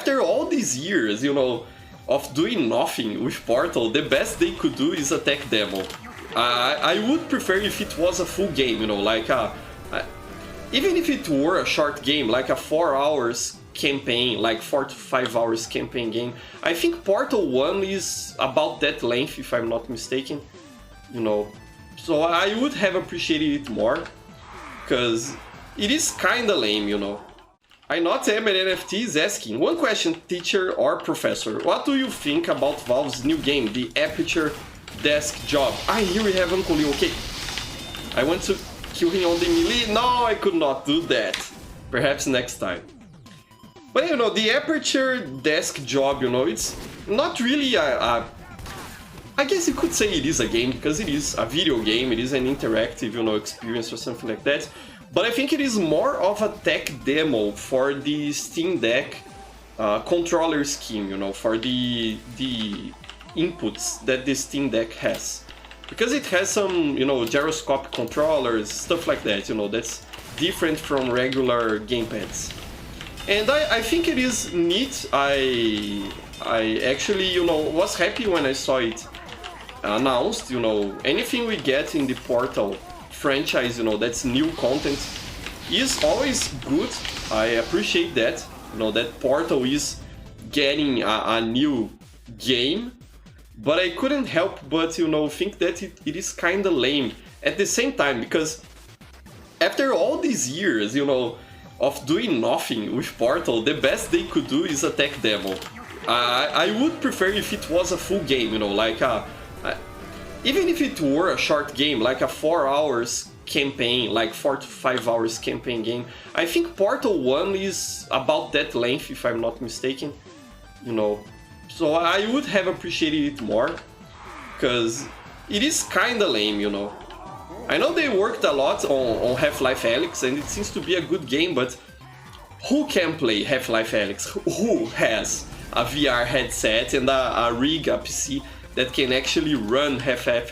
after all these years, you know, of doing nothing with Portal, the best they could do is a tech demo. I would prefer if it was a full game, you know, like even if it were a short game, like a 4 hours campaign, like 4 to 5 hours campaign game. I think Portal 1 is about that length, if I'm not mistaken, you know. So I would have appreciated it more, because it is kinda lame, you know. I not am an NFT is asking, one question, teacher or professor, what do you think about Valve's new game, the Aperture Desk Job? Here we have Uncle Leo, okay. I want to kill him on the melee. No, I could not do that. Perhaps next time. But you know, the Aperture Desk Job, you know, it's not really I guess you could say it is a game, because it is a video game, it is an interactive, you know, experience or something like that. But I think it is more of a tech demo for the Steam Deck controller scheme, you know, for the inputs that the Steam Deck has. Because it has some, you know, gyroscopic controllers, stuff like that, you know, that's different from regular gamepads. And I think it is neat. I actually, you know, was happy when I saw it announced, you know. Anything we get in the Portal franchise, you know, that's new content is always good. I appreciate that, you know, that Portal is getting a new game. But I couldn't help but, you know, think that it is kind of lame at the same time, because after all these years, you know, of doing nothing with Portal, the best they could do is a tech demo. I would prefer if it was a full game, you know, like even if it were a short game, like a 4 hours campaign, like 4 to 5 hours campaign game. I think Portal 1 is about that length, if I'm not mistaken, you know. So I would have appreciated it more, because it is kinda lame, you know. I know they worked a lot on Half-Life Alyx, and it seems to be a good game, but who can play Half-Life Alyx? Who has a VR headset and a rig, a PC, that can actually run Half-Life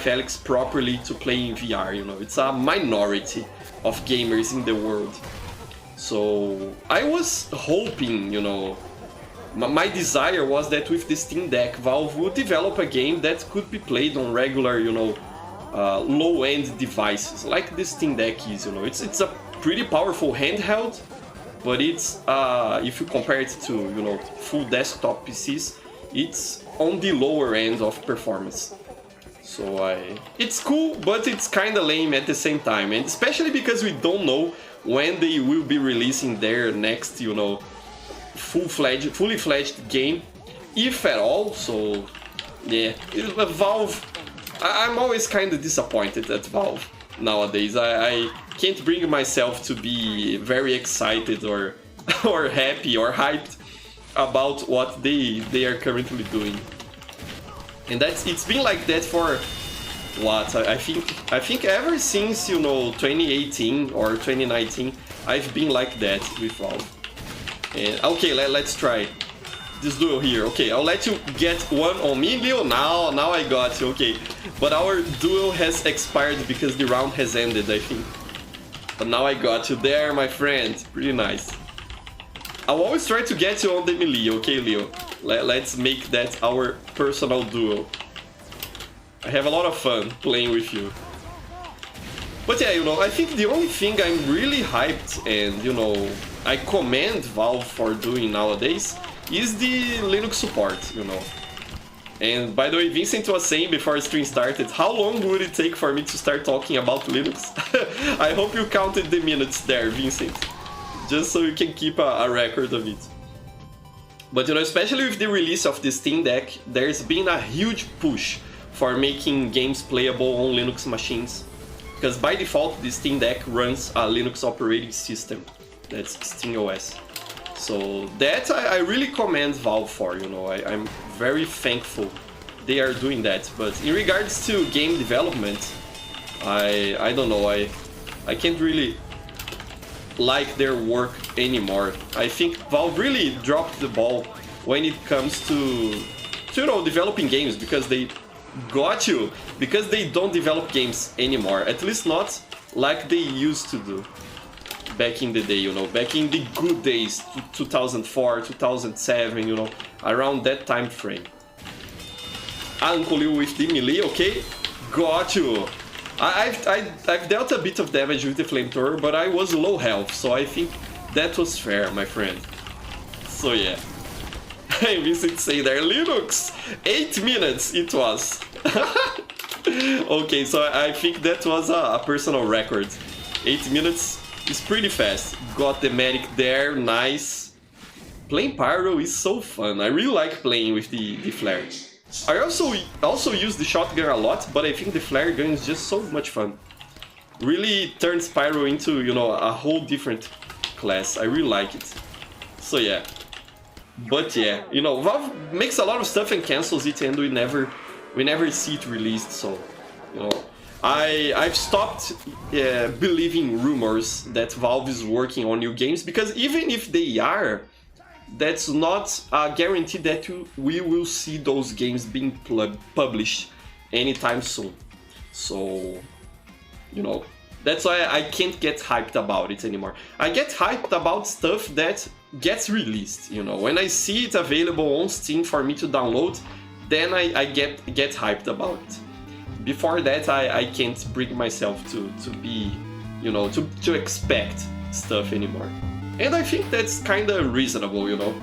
Alyx properly to play in VR, you know? It's a minority of gamers in the world. So I was hoping, you know, my desire was that with the Steam Deck, Valve would develop a game that could be played on regular, you know, low-end devices, like the Steam Deck is, you know. It's a pretty powerful handheld, but it's, if you compare it to, you know, full desktop PCs, it's on the lower end of performance. So it's cool, but it's kinda lame at the same time, and especially because we don't know when they will be releasing their next, you know, fully fledged game, if at all. So yeah, Valve, I'm always kind of disappointed at Valve nowadays. I can't bring myself to be very excited or or happy or hyped about what they are currently doing. And it's been like that for what, I think ever since, you know, 2018 or 2019, I've been like that with Valve. And okay, let's try this duel here. Okay, I'll let you get one on me, Leo. Now I got you. Okay, but our duel has expired because the round has ended, I think. But now I got you there, my friend. Pretty nice. I'll always try to get you on the melee, okay, Leo? Let's make that our personal duel. I have a lot of fun playing with you. But yeah, you know, I think the only thing I'm really hyped and, you know, I commend Valve for doing nowadays is the Linux support, you know. And by the way, Vincent was saying before the stream started, how long would it take for me to start talking about Linux? I hope you counted the minutes there, Vincent, just so you can keep a record of it. But you know, especially with the release of the Steam Deck, there's been a huge push for making games playable on Linux machines. Because by default, the Steam Deck runs a Linux operating system. That's SteamOS. So that I really commend Valve for, you know. I'm very thankful they are doing that. But in regards to game development, I don't know, I can't really like their work anymore. I think Valve really dropped the ball when it comes to you know, developing games, because they got you, because they don't develop games anymore, at least not like they used to do. back in the day, you know, back in the good days, 2004, 2007, you know, around that time frame. Uncle Liu with the melee, okay, got you. I've dealt a bit of damage with the flamethrower, but I was low health, so I think that was fair, my friend. So yeah. I miss it say there, Linux! 8 minutes it was. Okay, so I think that was a personal record. 8 minutes is pretty fast. Got the medic there, nice. Playing Pyro is so fun. I really like playing with the flare. I also use the shotgun a lot, but I think the flare gun is just so much fun. Really turns Pyro into, you know, a whole different class. I really like it. So yeah. But yeah, you know, Valve makes a lot of stuff and cancels it, and we never see it released. So, you know, I've stopped believing rumors that Valve is working on new games, because even if they are, that's not a guarantee that we will see those games being published anytime soon. So, you know, that's why I can't get hyped about it anymore. I get hyped about stuff that gets released, you know. When I see it available on Steam for me to download, then I get hyped about it. Before that, I can't bring myself to be, you know, to expect stuff anymore. And I think that's kind of reasonable, you know.